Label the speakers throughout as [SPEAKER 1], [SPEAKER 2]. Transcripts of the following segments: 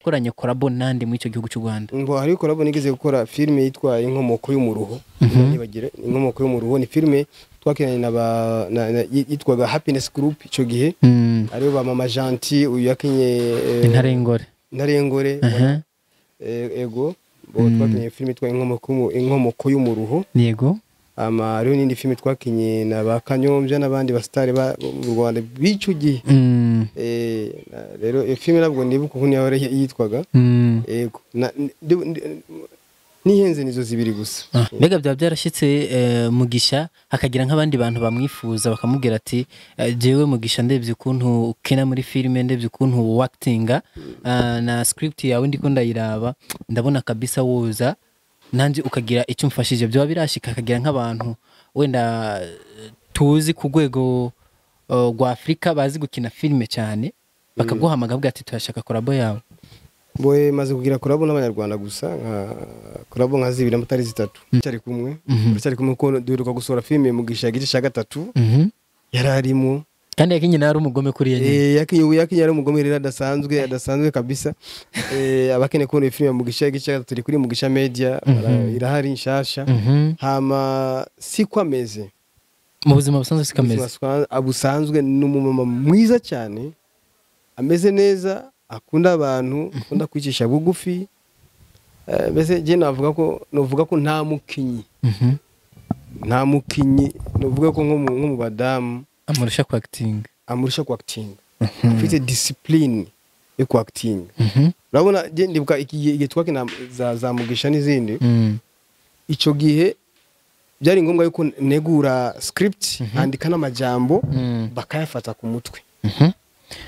[SPEAKER 1] wakoranye collabo nande muri ico gihugu cy'u Rwanda?
[SPEAKER 2] Ngo hari collabo nigeze gukora filme yitwa Inkomoko y'umuruho. Nibagire Inkomoko y'umuruho ni filme twakinanye yitwaga Happiness Group ico gihe. Ariyo ba Mama Gentil uyu yakinye Ntarengore. Ego bo twakinye filme yitwa Inkomoko y'umuruho.
[SPEAKER 1] Yego.
[SPEAKER 2] Rero n'indi filme twakinye na ba Kanyombya n'abandi ba star mu Rwanda bicu gihe. Rero filme nabwo ndibuka ukuntu yahora yitwaga. Ego nihenze nizo zibiri gusa.
[SPEAKER 1] Mbega byaba byarashitse Mugisha hakagira nk'abandi bantu bamwifuza bakamubwira ati jewe Mugisha ndebye ukuntu ukena muri filme ndebye ukuntu actinga na script yawe ndiko ndayiraba ndabona kabisa woza nanje ukagira icyo mfashije byo birashika hakagira nk'abantu wenda tuzi ku rwego rwa Afrika bazi gukina filme cyane bakaguhamagara bwa ati turashaka collabo yawe?
[SPEAKER 2] Boye maze kugira collabo n'abanyarwanda gusa collabo nka zibiri amutari zitatu cyari kumwe ko duheruka gusohora filme Mugisha gice cya gatatu yararimo
[SPEAKER 1] kandi yakinye nari umugome kuri yenye
[SPEAKER 2] yakinye yari umugome rero adasanzwe kabisa. Abakene ko filme Mugisha gice cya gatatu turi kuri Mugisha Media irahari nshasha. Hama si kwameze
[SPEAKER 1] mu buzima busanzwe sikameze
[SPEAKER 2] abusanzwe n'umumama mwiza cyane ameze neza akunda abantu akunda kwicisha bugufi. Bese je novuga ko nta mukinyi novuga ko nko mu badamu
[SPEAKER 1] amurusha ku acting
[SPEAKER 2] afite discipline yo ku acting. Urabona je ndibuka igihe twakina za Mugisha n'izindi ico gihe byari ngombwa yuko negura script andika n'amajambo bakayafata ku mutwe.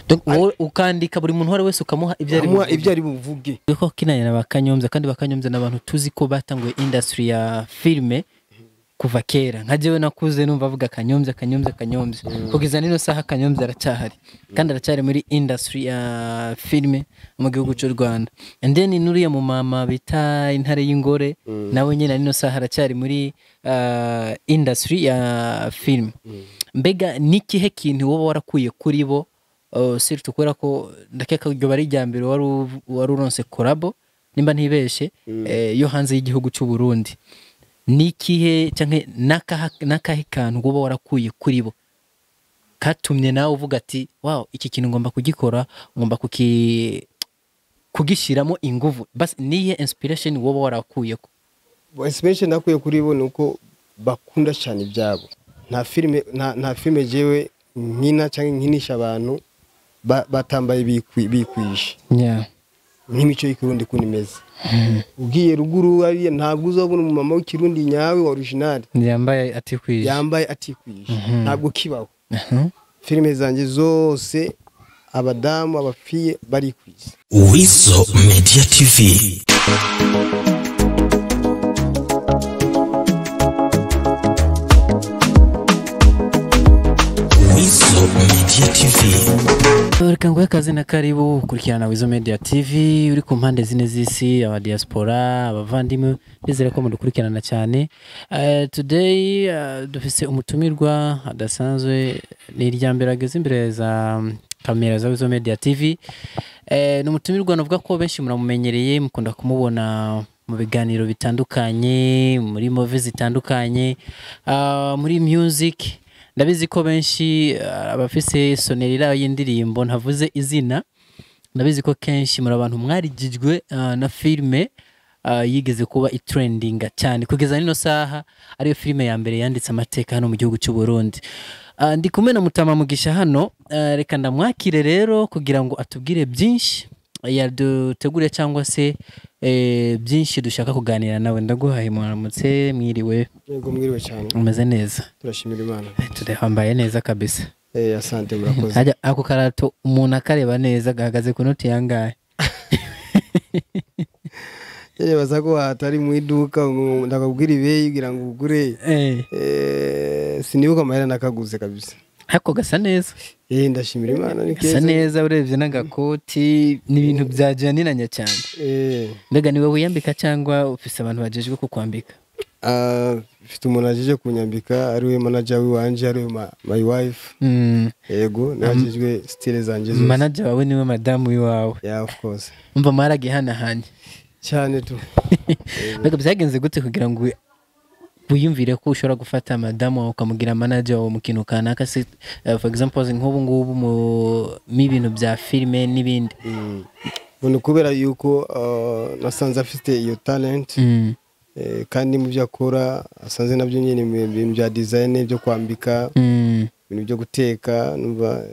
[SPEAKER 1] Donc ukandika buri muntu wese ukamuha ibyo ari buvuge. Uko kinanye na Bakanyombya kandi Bakanyombya n'abantu tuzi ko batanguye industry ya filme kuva kera. Nka jewe nakuze numva avuga Kanyombya kugeza nino saha Kanyombya aracyahari kandi aracyari muri industry ya filme mu gihugu cy'u Rwanda. And then nuriya mu mama bita Intare y'Ingore nawe nyine nino saha aracyari muri industry ya filme. Mbega nikihe kintu wowe warakuye kuri bo surtout kubera ko ndakeka iryo bari ryambere wari uronse collabo nimba ntibeshe yo hanze y'igihugu cy'u Burundi? Nikihe canke nakahe kantu wowe warakuye kuri bo katumye nawe uvuga ati wow iki kintu ngomba kugikora ngomba kugishiramo inguvu? Bas niye inspiration wowe warakuye ko?
[SPEAKER 2] Inspiration nakuye kuri bo nuko bakunda cyane ibyabo. Nta filme jewe nkina canke nkinisha abantu batambaye bikwishe. Nk'imico y'ikirundi kunimeze. Ugiye ruguru ari ntabwo uzabona umumama w'ikirundi nyawe wa original yambaye atikwishe ntabwo kibaho. Filme zanje zose abadamu abafiye bari kwisi.
[SPEAKER 3] Wizo Media TV. Media TV.
[SPEAKER 1] Reka nguhe kazi na karibu kurikirana Wizo Media TV uri ku mpande zine z'isi, aba diaspora, abavandimwe, bizere ko mudukurikirana cyane. Today dufise umutumirwa adasanzwe ni iryambere ageze imbere za kamera za Wizo Media TV. Ni umutumirwa navuga ko benshi muramumenyereye mukunda kumubona mu biganiro bitandukanye, muri movies zitandukanye, muri music. Ndabizi ko benshi abafise sonerira y'indirimbo ntavuze izina. Ndabizi ko kenshi muri abantu mwarijijwe na filme yigeze kuba itrendinga cyane kugeza nino saha ariyo filme ya mbere yanditse amateka hano mu gihugu cy'u Burundi. Ndi kumwe na Mutama Mugisha hano, reka ndamwakire rero kugira ngo atubwire byinshi yadutegure cyangwa se byinshi dushaka kuganira nawe. Ndaguhaye mwaramutse, mwiriwe?
[SPEAKER 2] Yego mwiriwe cyane.
[SPEAKER 1] Umeze neza?
[SPEAKER 2] Turashimira Imana.
[SPEAKER 1] Turambaye neza kabisa.
[SPEAKER 2] Asante murakoze.
[SPEAKER 1] Haja ako karato umuntu akareba neza gahagaze ku noti yangahe?
[SPEAKER 2] Bazako atari mu iduka ndakubwira ibeyi kugira ngo ugure. Sinibuka amahera nakaguze kabisa.
[SPEAKER 1] Hako gasa neza.
[SPEAKER 2] Ndashimira Imana ni keza.
[SPEAKER 1] Gasa neza urebye n'agakoti n'ibintu byajaniranye cyane. Mbega niwe wiyambika cyangwa ufise abantu bajejwe kukwambika?
[SPEAKER 2] mfite umuntu ajeje kunyambika ariwe manager w'iwanje ariwe my wife yego najejwe style zanje zose.
[SPEAKER 1] Manager wawe niwe madamu wiwawe?
[SPEAKER 2] Yeah, of course.
[SPEAKER 1] Umva mwaragihanahanye
[SPEAKER 2] cyane tu.
[SPEAKER 1] Mbega byagenze gute kugira ngo wiyumvire ko ushobora gufata madamu wawe ukamugira manager wawe mu kintu kanaka se, for example nk'ubu ngubu mu ibintu bya filime n'ibindi?
[SPEAKER 2] Bunu kubera yuko nasanze afite iyo talent kandi mu byo akora asanze nabyo nyine mu bya design byo kwambika ibintu byo guteka numva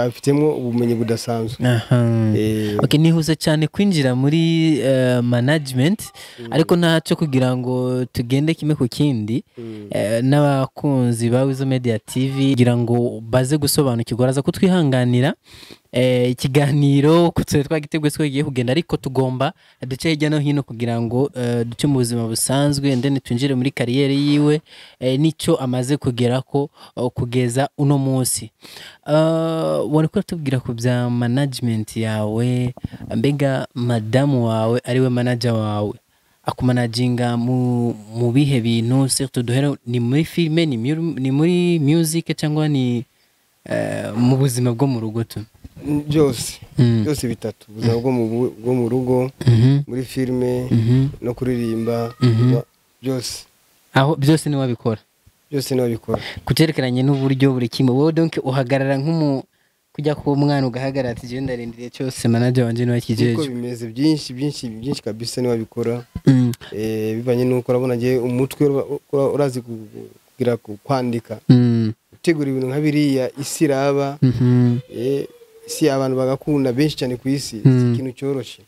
[SPEAKER 2] afitemo ubumenyi budasanzwe.
[SPEAKER 1] Okay, nihuze cyane kwinjira muri management ariko ntacyo kugira ngo tugende kimwe ku kindi n'abakunzi ba Weasel Media TV kugira ngo baze gusobanukirwa araza kutwihanganira ikiganiro kutse twagiteguye twagiye kugenda ariko tugomba duce hirya no hino kugira ngo duce mu buzima busanzwe ndene twinjire muri kariyeri yiwe nicyo amaze kugera ko kugeza uno munsi. Wari ko tubwira ku bya management yawe, mbega madamu wawe ariwe manager wawe akumanaginga mu bihe bintu surtout duhera ni muri filme ni muri music cyangwa ni mu buzima bwo mu rugo tu?
[SPEAKER 2] byose bitatu, ubuzima bwo mu rugo, muri filme no kuririmba, byose.
[SPEAKER 1] Aho byose ni wabikora?
[SPEAKER 2] Byose ni wabikora.
[SPEAKER 1] Kucerekeranye n'uburyo buri kimwe wowe donc uhagarara kujya ku mwana ugahagarara ati je ndarindiriye cyose manager wanje ni wakijeje?
[SPEAKER 2] Uko bimeze byinshi kabisa ni wabikora. Bivanye nuko urabona je umutwe urazi kugira kwandika, gutegura ibintu nka biriya isi raba, isi abantu bagakunda benshi cyane ku isi, ikintu cyoroshe.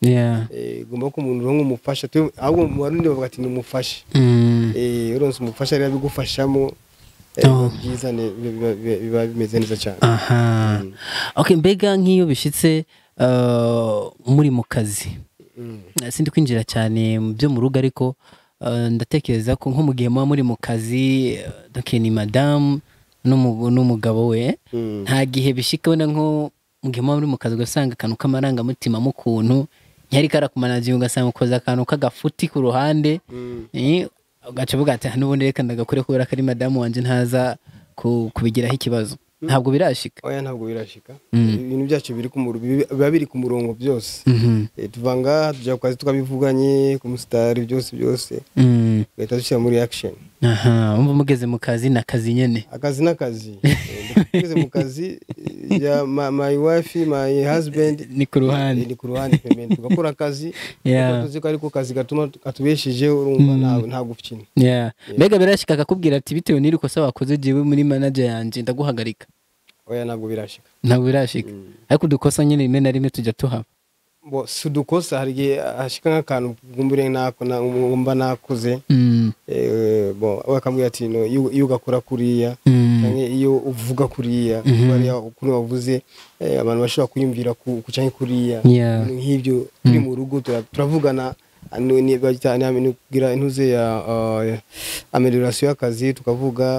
[SPEAKER 2] Gomba ko umuntu rongo umufasha ahubwo mu barundi bavuga ati numufashe. Uronse umufasha rero bigufashamo byiza biba bimeze neza cyane.
[SPEAKER 1] Okay, mbega nk'iyo bishitse muri mu kazi, sindi kwinjira cyane mu byo mu rugo ariko ndatekereza ko nko mu gihe muri mu kazi ni madame n'umugabo we, nta gihe bishika wenda nko mu gihe muri mu kazi ugasanga akantu k'amarangamutima mu kuntu ntiyari karakumanaginga ugasanga ukoze akantu k'agafuti ku ruhande, ugaca uvuga ati n'ubundi reka ndagakore kubera ko ari madamu wanje ntaza kubigiraho ikibazo. Ntabwo birashika? Oya,
[SPEAKER 2] ntabwo birashika. Ibintu byacu biba biri ku murongo byose. Tuvanga tujya kwazi tukabivuganye ku mustari byose gahita dushyira muri action.
[SPEAKER 1] Umva mugeze mu kazi n'akazi nyene?
[SPEAKER 2] Akazi n'akazi. Mugeze mu kazi ya my wife my husband
[SPEAKER 1] ni ku ruhande
[SPEAKER 2] payment tugakora akazi tuzi ko ariko kazi gatuma atubesheje urumva nta gufyina.
[SPEAKER 1] Mbega birashika akakubwira ati bitewe n'iri kosa wakoze jewe muri manager yanje ndaguhagarika?
[SPEAKER 2] Oya, ntabwo birashika.
[SPEAKER 1] Ntabwo birashika ariko dukosa nyine rimwe na rimwe tujya tuhaba.
[SPEAKER 2] Si dukosa hari igihe hashika nk'akantu gumbure ngomba nakoze, bakambwira ati iyo ugakora kuriya cyangwa iyo uvuga kuriya bariya ukuntu wavuze abantu bashobora kwiyumvira ku cyangwa kuriya nk'ibyo. Turi mu rugo turavugana ni bagira intuze ya amelioration y'akazi, tukavuga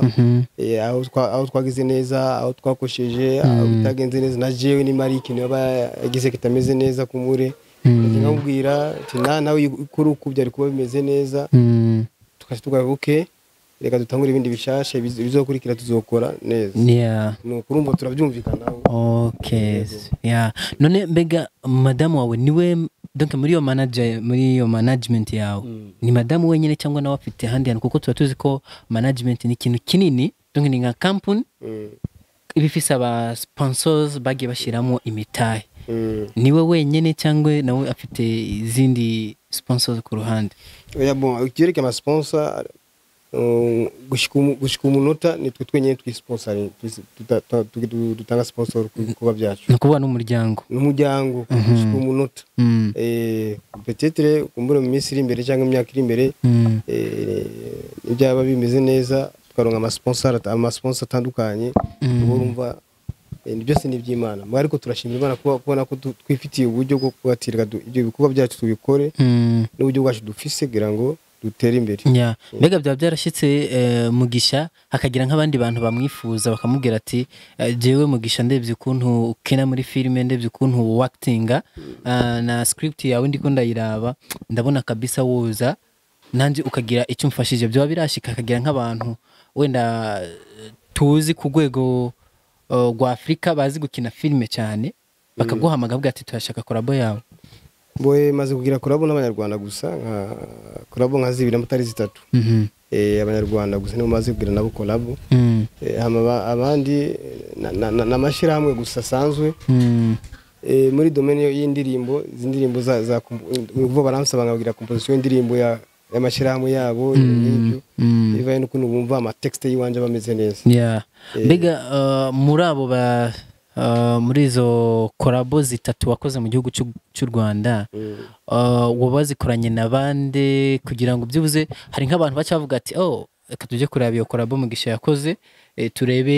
[SPEAKER 2] aho twagize neza, aho twakosheje, aho bitagenze neza, na jewe ni mari ikintu yaba yagize kitameze neza kumure nkamubwira ati nawe ukuri uko byari kuba bimeze neza, tukavuga reka dutangure ibindi bishashe bizokurikira tuzokora neza. Nuko urumva turabyumvikana.
[SPEAKER 1] None mbega madamu wawe niwe donc muri iyo management yawe ni madamu wenyine cyangwa nawe afite handi hantu? Kuko tuba tuzi ko management ni ikintu kinini, donc ni nka company ibifise aba sponsors bagiye bashiramo imitahe. Niwe wenyine cyangwa nawe afite izindi sponsors ku ruhande?
[SPEAKER 2] Ukireke ama sponsor gushika umunota ni twe twenyine twisponsoring, dutanga sponsor kuba byacu.
[SPEAKER 1] Nukuba n'umuryango
[SPEAKER 2] gushika umunota. Peut-être kumbura mu minsi iri imbere cyangwa imyaka iri imbere ibyaba bimeze neza tukaronga ama sponsor atandukanye, urumva byose ni by'Imana. Ariko turashimira Imana kubona ko twifitiye uburyo bwo kubatirira ibyo bikorwa byacu tubikore n'uburyo bwacu dufise kugira ngo dutere imbere.
[SPEAKER 1] Mbega byaba byarashitse Mugisha hakagira nk'abandi bantu bamwifuza bakamubwira ati jewe Mugisha ndebye ukuntu ukena muri filime, ndebye ukuntu actinga na script yawe ndiko ndayiraba, ndabona kabisa woza nanjye ukagira icyo umfashije byo birashika akagira nk'abantu wenda tuzi ku rwego rwa Afrika bazi gukina filime cyane bakaguhamagara bwa ati turashaka collabo yawe
[SPEAKER 2] boye maze kugira collabo n'abanyarwanda gusa nka collabo nka 2 n'amutari 3 abanyarwanda gusa nibo maze kugira nabo collabo abandi n'amashirahamwe gusa sanzwe muri domaine y'indirimbo zindirimbo za uvo balance bangagira composition y'indirimbo y'amashirahamwe yabo n'ibyo bivaye n'ukuntu bumva ama texte yiwanje bameze neza
[SPEAKER 1] mbega muri abo muri izo collabo zitatu wakoze mu gihugu cy'u Rwanda wabazikoranye nabande kugira ngo byibuze hari nk'abantu bacavuga ati reka tujye kureba iyo collabo Mugisha yakoze turebe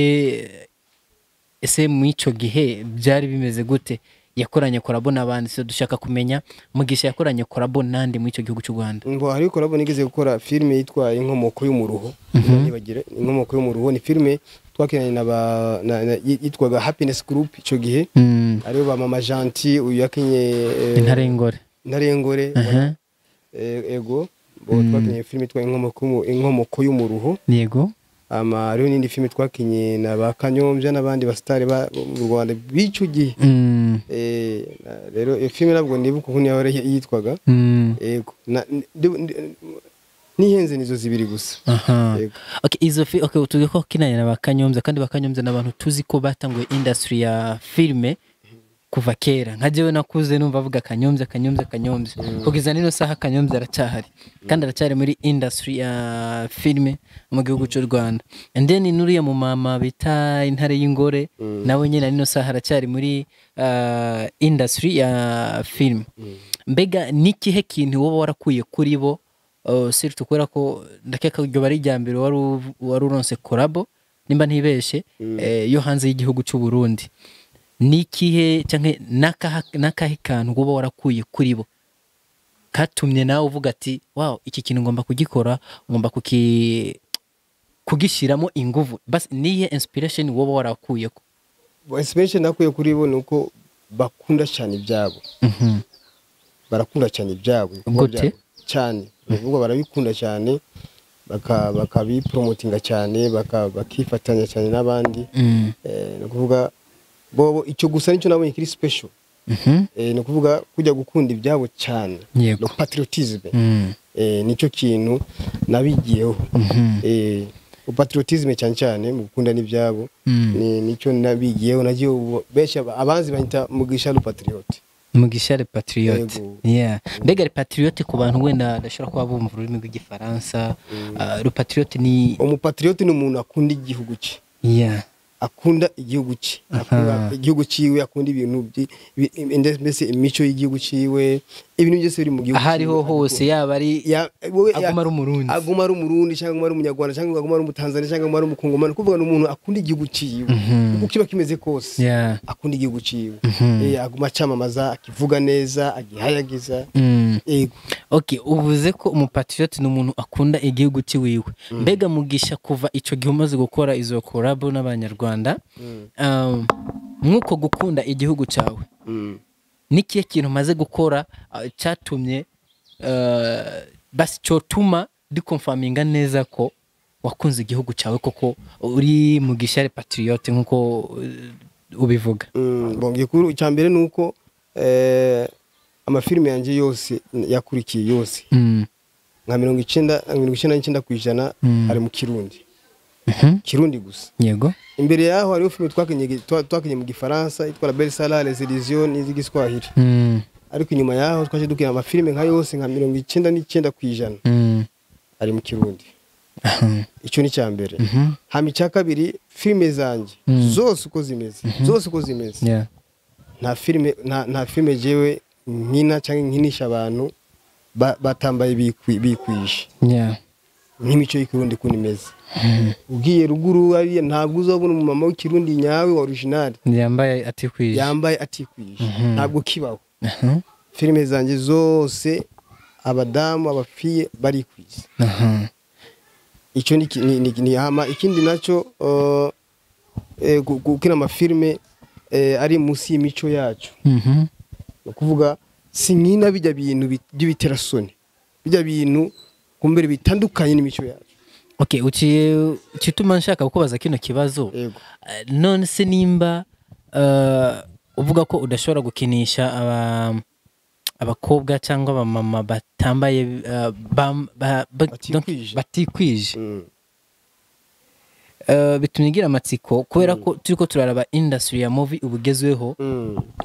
[SPEAKER 1] ese mu ico gihe byari bimeze gute yakoranye collabo nabandi so dushaka kumenya Mugisha yakoranye collabo nande mu ico gihugu cy'u Rwanda
[SPEAKER 2] ngo hari collabo nigeze gukora filime yitwa Inkomoko y'umuruho nibagire Inkomoko y'umuruho ni filime twakinanye yitwaga Happiness Group ico gihe ariyo ba Mama Gentil uyu yakinye Ntarengore ego bo twakinye filime yitwa Inkomoko y'umuruho
[SPEAKER 1] yego
[SPEAKER 2] ariyo nindi filime twakinye na ba Kanyombya n'abandi ba star mu Rwanda bico gihe rero filime nabwo nibuka ukuntu yitwaga ego nihenze nizo zibiri gusa
[SPEAKER 1] okay izo tuge ko kinanye na Bakanyombya kandi Bakanyombya n'abantu tuzi ko batanguye industry ya filme kuva kera nka jewe nakuze numva avuga Kanyombya kugeza nino saha Kanyombya aracyahari kandi aracyari muri industry ya filme mu gihugu cy'u Rwanda and then nuriya mu mama bita Intare y'Ingore nawe nyine nino saha aracyari muri industry ya filme mbega nikihe kintu wowe warakuye kuri bo siri tukora ko ndakeka iryo bari ryambere wari uronse collabo nimba ntibeshe yo hanze y'igihugu cy'u Burundi nikihe canke nakahe kantu wowe warakuye kuri bo katumye nawe uvuga ati wow iki kintu ngomba kugikora ngomba kugishiramo inguvu basi niye inspiration wowe warakuye ko
[SPEAKER 2] inspiration nakuye kuri bo nuko bakunda cyane ibyabo barakunda cyane ibyabo cyane ubwo barabikunda cyane bakabipromotinga cyane bakifatanya cyane n'abandi no kuvuga bobo icyo gusa nicyo nabonye kiri special no kuvuga kujya gukunda ibyabo cyane no patriotisme nicyo kintu nabigiyeho patriotisme cyane mu gukunda n'ibyabo nicyo nabigiyeho nagiye besha abanzi banyita Mugisha le patriote
[SPEAKER 1] Mugisha le patriote mbega le patriote ku bantu wenda dashobora kuba bumva ururimi rw'igifaransa le patriote ni
[SPEAKER 2] umupatriote ni umuntu akunda igihugu cye akunda igihugu cye akunda igihugu cyiwe akunda ibintu mbese imico y'igihugu cyiwe ibintu byose biri mu gihugu
[SPEAKER 1] ahariho hose yaba ari aguma ari umurundi cyangwa ari umunyarwanda cyangwa aguma ari umutanzania cyangwa ari umukongomani kuvuga n'umuntu akunda igihugu cyiwe uko kiba kimeze kose akunda igihugu cyiwe aguma cyamamaza akivuga neza agihayagiza okay uvuze ko umupatriote ni umuntu akunda igihugu cyiwe mbega Mugisha kuva ico gihe umaze gukora izo collabo n'abanyarwanda nkuko gukunda igihugu cyawe nikiye kintu maze gukora cyatumye basi cyotuma dikonfaminga neza ko wakunze igihugu cyawe koko uri Mugisha le patriote nkuko ubivuga
[SPEAKER 2] bongiye kuri cyambere nuko amafilme yanje yose yakurikiye yose nka 99% ari mu Kirundi Kirundi gusa
[SPEAKER 1] yego
[SPEAKER 2] imbere yaho hariho filme twakenye mu Gifaransa itwa La Belle Sala les illusions n'iz'igiswahili ariko inyuma yaho twaje dukina amafilme nka yose nka 99% ari mu Kirundi icyo ni cyambere hama icya kabiri filme zanje zose uko zimeze nta filme jewe nkina cyangwa nkinisha abantu batambaye bikwishe nk'imico y'Ikirundi kunimeze ugiye ruguru ari ntabwo uzabona umumama w'Ikirundi nyawe wa original
[SPEAKER 1] yambaye atikwishe
[SPEAKER 2] ntabwo kibaho filme zanje zose abadamu abafiye bari kwize icyo ni hama ikindi naco gukina amafilme ari musi y'imico yacu kuvuga sinkina bijya bintu by'ibiterasoni bijya bintu kumbere bitandukanye n'imico yacu.
[SPEAKER 1] Okay, ukituma nshaka kukubaza kino kibazo.
[SPEAKER 2] Yego.
[SPEAKER 1] None se nimba uvuga ko udashobora gukinisha abakobwa cyangwa abamama batambaye batikwije. Bitumye ngira amatsiko kubera ko turiko turaraba industry ya movie ubugezweho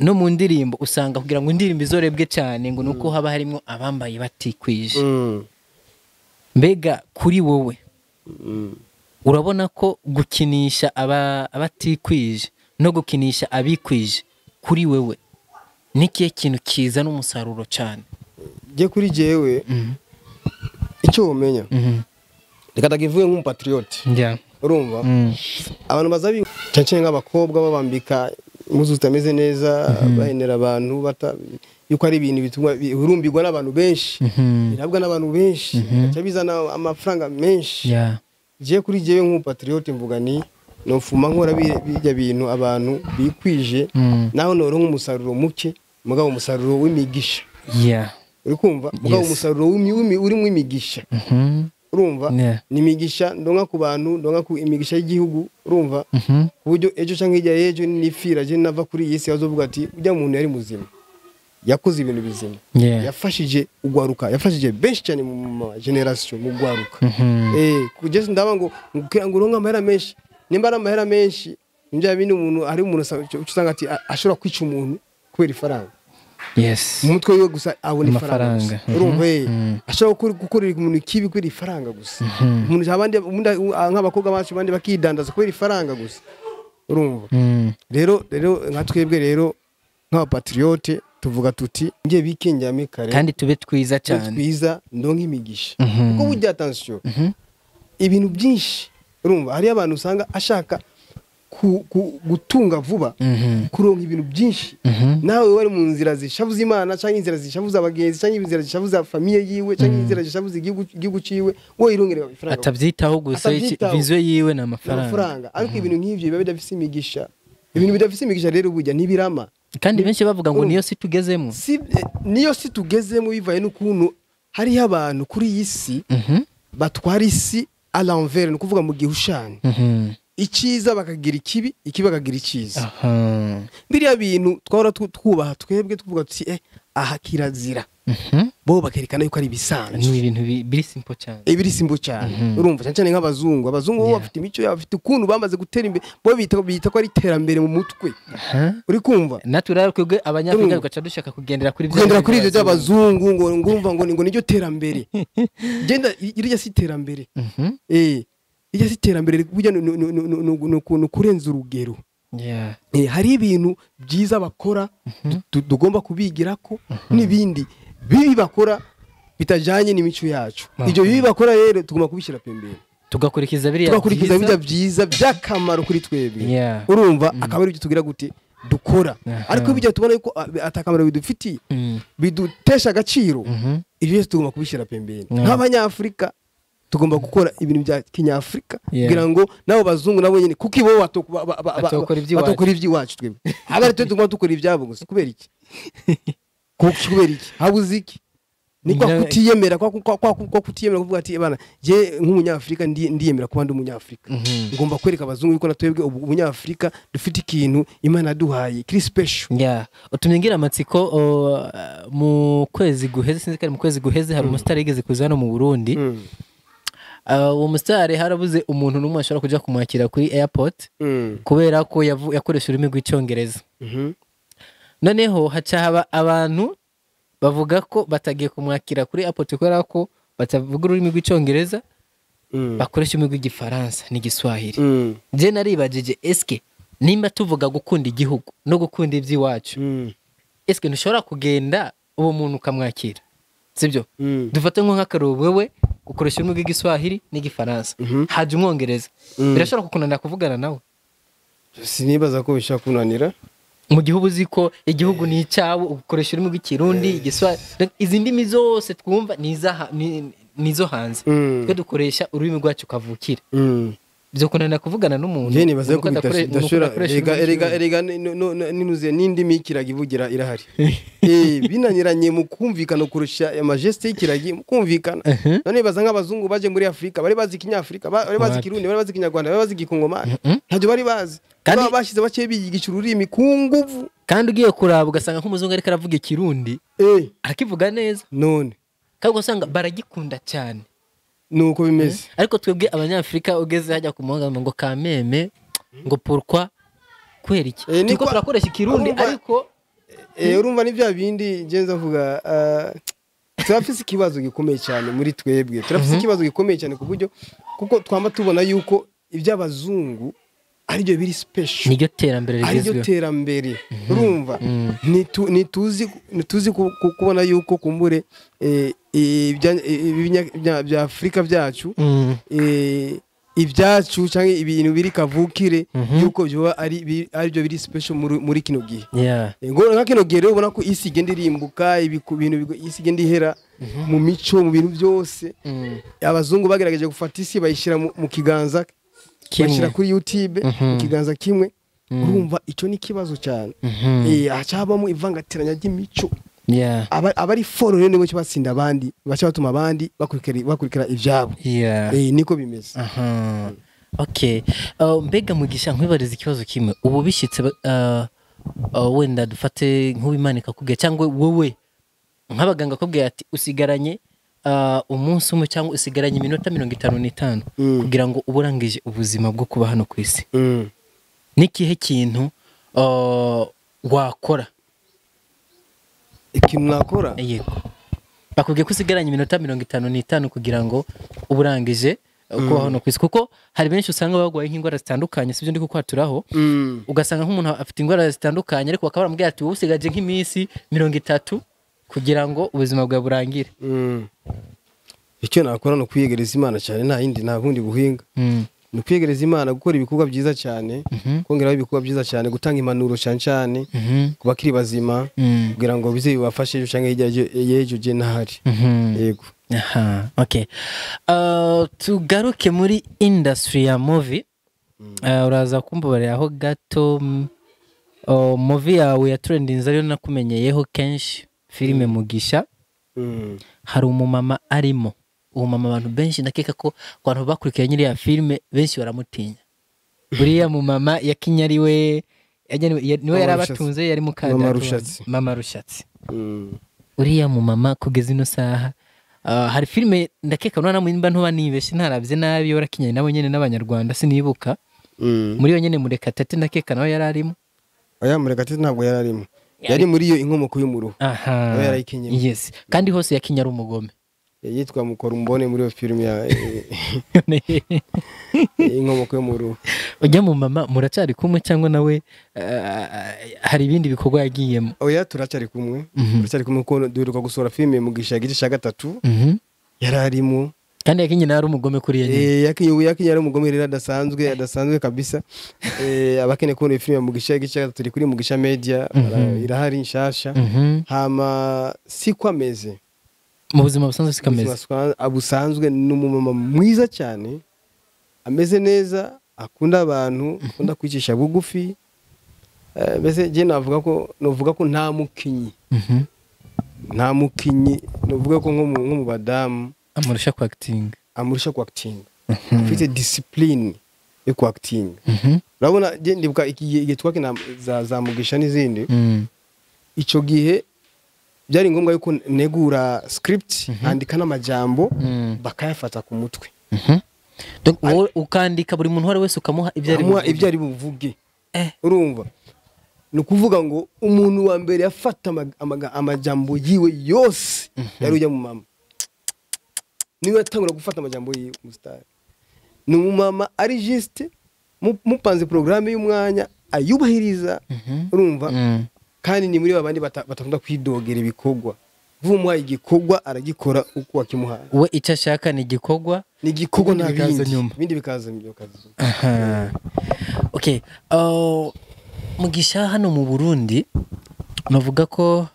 [SPEAKER 1] no mu ndirimbo usanga kugira ngo indirimbo izorebwe cyane ngo nuko haba harimo abambaye batikwije. Mbega kuri wowe urabona ko gukinisha abatikwije no gukinisha abikwije kuri wewe nikiye kintu kiza n'umusaruro cyane?
[SPEAKER 2] Je kuri jewe icyo umenya reka ndagivuye nk'umupatriote. Urumva abantu bazabi cyane nk'abakobwa babambika impuzu zitameze neza bahenera abantu yuko ari ibintu bituma urumbirwa n'abantu benshi, birabwa n'abantu benshi, cyabizana amafaranga menshi. Je kuri jewe nk'umupatriote mvuga ni nofuma nkora bijya bintu abantu bikwije naho noro nk'umusaruro muke mugabo umusaruro w'imigisha. Uri kumva mugabo umusaruro urimo imigisha. Urumva ni imigisha ndonka ku bantu, ndonka ku imigisha y'igihugu. Urumva kuburyo ejo canke ijya ejo nifira je nava kuri iyi si azovuga ati ujya muntu yari muzima yakoze ibintu bizima, yafashije ugwaruka, yafashije benshi cyane mu generation mu gwaruka. Kugeza ndaba ngo uronka amahera menshi, nimba ari amahera menshi njya bindi umuntu ari umuntu usanga ati ashobora kwica umuntu kubera ifaranga. Mu mutwe we gusa abona ifaranga. Urumva ashobora gukorera umuntu kibi kubera ifaranga gusa. Umuntu abandi nk'abakobwa bacu bandi bakidandaza kubera ifaranga gusa. Urumva rero nka twebwe rero nk'abapatriote tuvuga tuti ngiye bikenjame kare
[SPEAKER 1] kandi tube twiza cyane,
[SPEAKER 2] twiza ndonka imigisha. Kuko burya attention ibintu byinshi. Urumva hari abantu usanga ashaka gutunga vuba, kuronka ibintu byinshi. Nawe wari mu nzira zishavuza Imana cyangwa inzira zishavuza abagenzi cyangwa inzira zishavuza famille yiwe cyangwa inzira zishavuza igihugu ciwe, wowe irongera ifaranga
[SPEAKER 1] atabyitaho gusa vision yiwe na amafaranga.
[SPEAKER 2] Ariko ibintu nk'ivyo biba bidafise imigisha. Ibintu bidafise imigisha rero burya nibirama.
[SPEAKER 1] Kandi benshi bavuga ngo niyo si tugezemo.
[SPEAKER 2] Niyo si tugezemo bivaye n'ukuntu hari abantu kuri iyi si batwara isi à l'envers, no kuvuga mu gihushane. Iciza bakagira ikibi, ikibi bakagira iciza. Biriya bintu twara twubaha twebwe tuvuga tuti aha kirazira. Bo bakerekana yuko ari bisanzwe.
[SPEAKER 1] Ni ibintu biri simple cyane.
[SPEAKER 2] Biri simple cyane. Urumva cyane nk'abazungu bo bafite imico yabo, bafite ukuntu bamaze gutera imbere, bo bita ko ari terambere mu mutwe. Uri kumva
[SPEAKER 1] naturally kwebwe abanyafrika gaca dushaka kugendera kuri
[SPEAKER 2] ibyo by'abazungu ngo ngumva ngo niryo terambere. Genda irya si terambere. Ijya si terambere burya no kurenza urugero. Hari ibintu byiza bakora tugomba kubigira ko n'ibindi bibi bakora bitajanye n'imico yacu. Ibyo bibi bakora rero tugomba kubishyira pembeni,
[SPEAKER 1] tugakurikiza biriya
[SPEAKER 2] byiza by'akamaro kuri twebwe. Urumva akaba ari byo tugira gute dukora. Ariko bijya tubona yuko atakamaro bidufitiye, bidutesha agaciro, ibyo tugomba kubishyira pembeni. Nk'abanyafrika tugomba gukora ibintu bya Kinyafrika kugira ngo nabo bazungu nabo nyine kuko ibo batokora iby'iwacu twebwe. Abari tugomba dukora ibyabo gusa. Kubera iki? Kubera iki? Habuze iki? Ni kwa kutiyemera, kwa kutiyemera kuvuga ati bana je nk'umunyafrika ndiyemera kuba ndi umunyafrika. Ngomba kwereka abazungu yuko natwebwe umunyafrika dufite ikintu Imana duhaye kiri special.
[SPEAKER 1] Utumye ngira amatsiko mu kwezi guheze, sinzi kare mu kwezi guheze hari umustar yigeze kuzana mu Burundi. Uwo mustar harabuze umuntu n'umwe ashobora kuja kumwakira kuri airport kubera ko yakoresha ururimi rw'icyongereza. Noneho haca haba abantu bavuga ko batagiye kumwakira kuri airport kubera ko batavuga ururimi rw'icyongereza, bakoresha ururimi rw'igifaransa n'igiswahili. Je naribajije eske nimba tuvuga gukunda igihugu no gukunda iby'iwacu, eske ntushobora kugenda uwo muntu ukamwakira? Sibyo? Dufate nk'akarubu wewe ukoresha ururimi rw'igiswahili n'igifaransa, haje umwongereza, birashobora kukunanira kuvugana nawe?
[SPEAKER 2] Sinibaza ko bishaka kunanira.
[SPEAKER 1] Mu gihugu ziko igihugu ni icyawe, ukoresha ururimi rw'ikirundi, igiswahili, izi ndimi zose twumva nizo hanze. Twe dukoresha ururimi rwacu kavukira. byo kunana kuvugana n'umuntu
[SPEAKER 2] je nibaza ko bidashora erega ninuze n'indi mikiraga ivugira irahari binaniranye mu kumvikana kurusha amageste y'ikiragi mu kumvikana none baza nk'abazungu baje muri Afrika bari bazi kinyafrika bari bazi kirundi bari bazi kinyarwanda bari bazi gikongomani ntacyo bari bazi kandi bashize bake biyigisha ururimi ku nguvu
[SPEAKER 1] kandi ugiye kuraba ugasanga nk'umuzungu ariko aravuga ikirundi arakivuga neza
[SPEAKER 2] none
[SPEAKER 1] kandi ugasanga baragikunda cyane
[SPEAKER 2] nuko bimeze
[SPEAKER 1] ariko twebwe abanyafrika ugeze hajya ku muhanga ngo kameme ngo pourquoi kwera iki tuko turakoresha ikirundi ariko
[SPEAKER 2] urumva ni bya bindi genza vuga turafise ikibazo gikomeye cyane muri twebwe turafise ikibazo gikomeye cyane ku buryo kuko twamba tubona yuko iby'abazungu ari byo biri special
[SPEAKER 1] niryo terambere rigezweho
[SPEAKER 2] ari byo terambere urumva nituzi kubona yuko kumbure ibya Afrika byacu ibyacu cyangwa ibintu biri kavukire yuko byo ari byo biri special muri kino gihe ngo nka kino gihe rero ubona ko isi igenda irimbuka ibintu isi igenda ihera mu mico mu bintu byose abazungu bagerageje gufata isi bayishira mu kiganza bashyira kuri YouTube mu kiganza kimwe urumva icyo ni kibazo cyane acabamo ivangatiranya ry'imico abari foro rero nibo cybatsinda abandi bacha batuma abandi bakurikira ivyabo niko bimeze
[SPEAKER 1] okay mbega mugisha nkwibariza ikibazo kimwe ubu bishitse wenda dufate nk'ubimanika kubwiye cyangwa wowe nk'abaganga kubwiye ati usigaranye umunsi umwe cyangwa usigaranye iminota 55 kugira ngo uburangije ubuzima bwo kuba hano ku isi nikihe kintu wakora
[SPEAKER 2] ikintu nakora
[SPEAKER 1] yego bakubwiye ko usigaranye iminota 55 kugira ngo uburangije kuba hano ku isi kuko hari benshi usanga bagwaye nk'indwara zitandukanye sibyo ndi kukwaturaho ugasanga nk'umuntu afite indwara zitandukanye ariko bakaba baramubwira ati wowe usigaje nk'iminsi 30 kugira ngo ubuzima bwawe burangire
[SPEAKER 2] icyo nakora no kwiyegereza Imana cyane nta yindi nta bundi buhinga no kwiyegereza Imana gukora ibikorwa byiza cyane kongeraho ibikorwa byiza cyane gutanga impanuro cyane kubakiri bazima kugira ngo bize bibafashe cyangwa yejo je ntahari yego
[SPEAKER 1] okay tugaruke muri industry ya movie uraza kumbabarira aho gato movie yawe ya trending ariyo nakumenyeyeho kenshi filime Mugisha hari umumama arimo umumama abantu benshi ndakeka ko abantu bakurikira nyiri ya filime benshi baramutinya buriya mumama yakinyariwe niwe yarabatunze yari mukanda mama Rushatsi uriya mumama kugeza ino saha hari filime ndakeka nona mimba ntuba nibeshe ntaravye nabi yorakinyanye nabo nyene n'abanyarwanda sinibuka muri yo nyene Murekatete ndakeka nawe yararimo
[SPEAKER 2] oya Murekatete ntabwo yararimo yari muri yo inkomoko y'umuruho
[SPEAKER 1] yes kandi hose yakinyara umugome
[SPEAKER 2] yitwa Mukorumbone muri yo filime ya inkomoko y'umuruho
[SPEAKER 1] ujya mu mama muracari kumwe cyangwa nawe hari ibindi bikorwa yagiyemo
[SPEAKER 2] oya turacari kumwe ko duheruka gusohora filime Mugisha gice cya 3 yararimo
[SPEAKER 1] kandi yakinyina ari umugome kuri
[SPEAKER 2] yene yakinyara umugome rero adasanzwe kabisa abakene kubona filime Mugisha gice cya 3 turi kuri Mugisha Media irahari nshasha hama sikwameze
[SPEAKER 1] mu buzima busanzwe sikameze
[SPEAKER 2] abusanzwe n'umumama mwiza cyane ameze neza akunda abantu akunda kwicisha bugufi bese je novuga ko nta mukinyi novuga ko nko mu badamu
[SPEAKER 1] amurusha ku acting
[SPEAKER 2] afite discipline yo ku acting urabona je ndibuka igihe twakina za Mugisha n'izindi ico gihe byari ngombwa yuko negura script andika n'amajambo bakayafata ku mutwe
[SPEAKER 1] donc ukandika buri muntu wese ukamuha
[SPEAKER 2] ibyo ari buvuge urumva no kuvuga ngo umuntu wa mbere yafata amajambo yiwe yose yari ujya mu mama niwe yatangura gufata amajambo yiwe mustari ni umumama ari juste mupanze programme y'umwanya ayubahiriza urumva kandi ni muri babandi batakunda kwidogera ibikorwa vumwa igikorwa aragikora uko akimuha
[SPEAKER 1] we icyo ashaka ni igikorwa
[SPEAKER 2] nta bindi bikaza nyuma
[SPEAKER 1] okay Mugisha hano mu Burundi navuga ko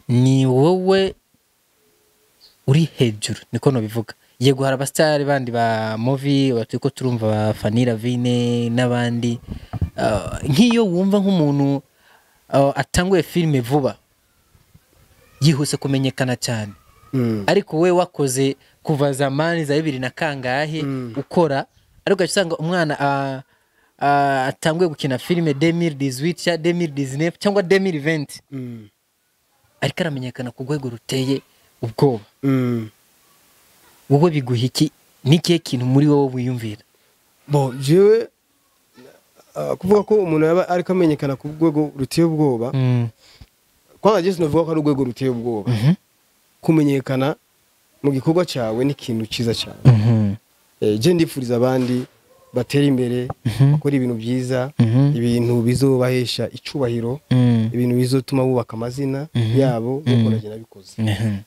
[SPEAKER 1] ni wowe uri hejuru niko no bivuga yego hari abasitari bandi ba movie batiko turumva ba Fanny Ravine n'abandi nk'iyo wumva nk'umuntu atanguye filime vuba yihuse kumenyekana cyane ariko we wakoze kuva zamani za 2000 na kangahe ukora ariko usanga umwana atanguye gukina filime 2018 2019 cyangwa 2020 ariko aramenyekana ku rwego ruteye ubwoba wowe biguhiki n'ikihe kintu muri wowe wiyumvira
[SPEAKER 2] jewe kuvuga ko umuntu yaba ariko amenyekana ku rwego ruteye ubwoba kwa Jesse novuga ko ari urwego ruteye ubwoba kumenyekana mu gikorwa cyawe ni ikintu cyiza cyane je ndifuriza abandi batera imbere bakora ibintu byiza ibintu bizobahesha icubahiro ibintu bizotuma bubaka amazina yabo uko nagena bikoze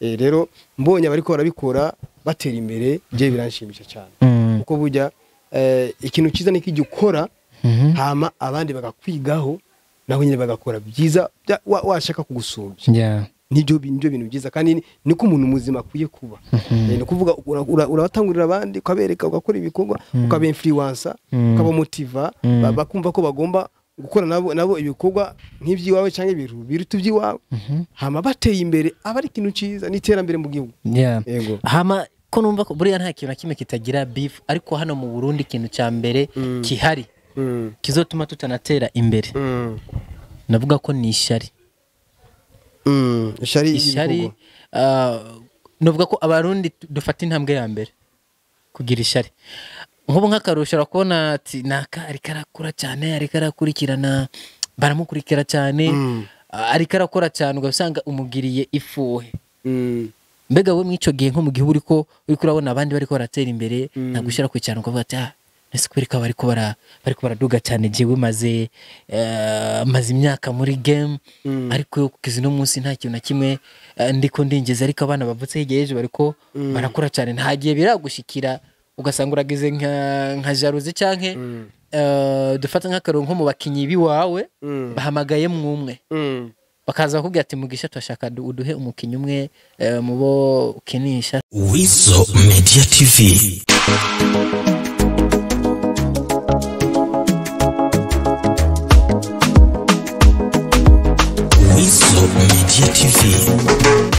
[SPEAKER 2] rero mbonye abariko barabikora batera imbere je biranshimisha cyane uko burya ikintu cyiza ni kijye ukora hama abandi bagakwigaho naho nyine bagakora byiza washaka kugusumbya nibyo bintu byiza kandi niko umuntu muzima akuye kuba no kuvuga urabatangurira abandi ukabereka ugakora ibikorwa ukaba influencer ukaba motiva bakumva ko bagomba gukora nabo ibikorwa nk'ibyiwawe cyangwa biruta ibyiwawe hama bateye imbere aba ari ikintu cyiza n'iterambere mu gihugu
[SPEAKER 1] yego hama ko numva ko buriya nta kintu na kimwe kitagira beef ariko hano mu Burundi ikintu cya mbere kihari kizotuma tutanatera imbere navuga ko ni ishari ishari novuga ko abarundi dufata intambwe ya mbere kugira ishari nk'ubu nk'akarusho rakubona ati naka ariko arakura cyane ariko arakurikirana baramukurikira cyane ariko arakora cyane ugasanga umugiriye ifuhe mbega we mwico gihe nko mu gihe uriko urabona abandi bariko baratera imbere nagushira kwicana ukavuga ati nese kwereka bariko baraduga cyane jewe maze imyaka muri game ariko kukizi no munsi nta kintu na kimwe ndiko ndingeze ariko abana bavutse hirya y'ejo bariko barakora cyane ntagiye biragushikira ugasanga uragize nka jaruzi canke dufata nk'akaronko mu bakinyi biwawe bahamagaye mwumwe bakaza bakubwira ati mugisha twashaka uduhe umukinyi umwe mubo ukinisha
[SPEAKER 3] Weasel Media TV. Weasel Media TV.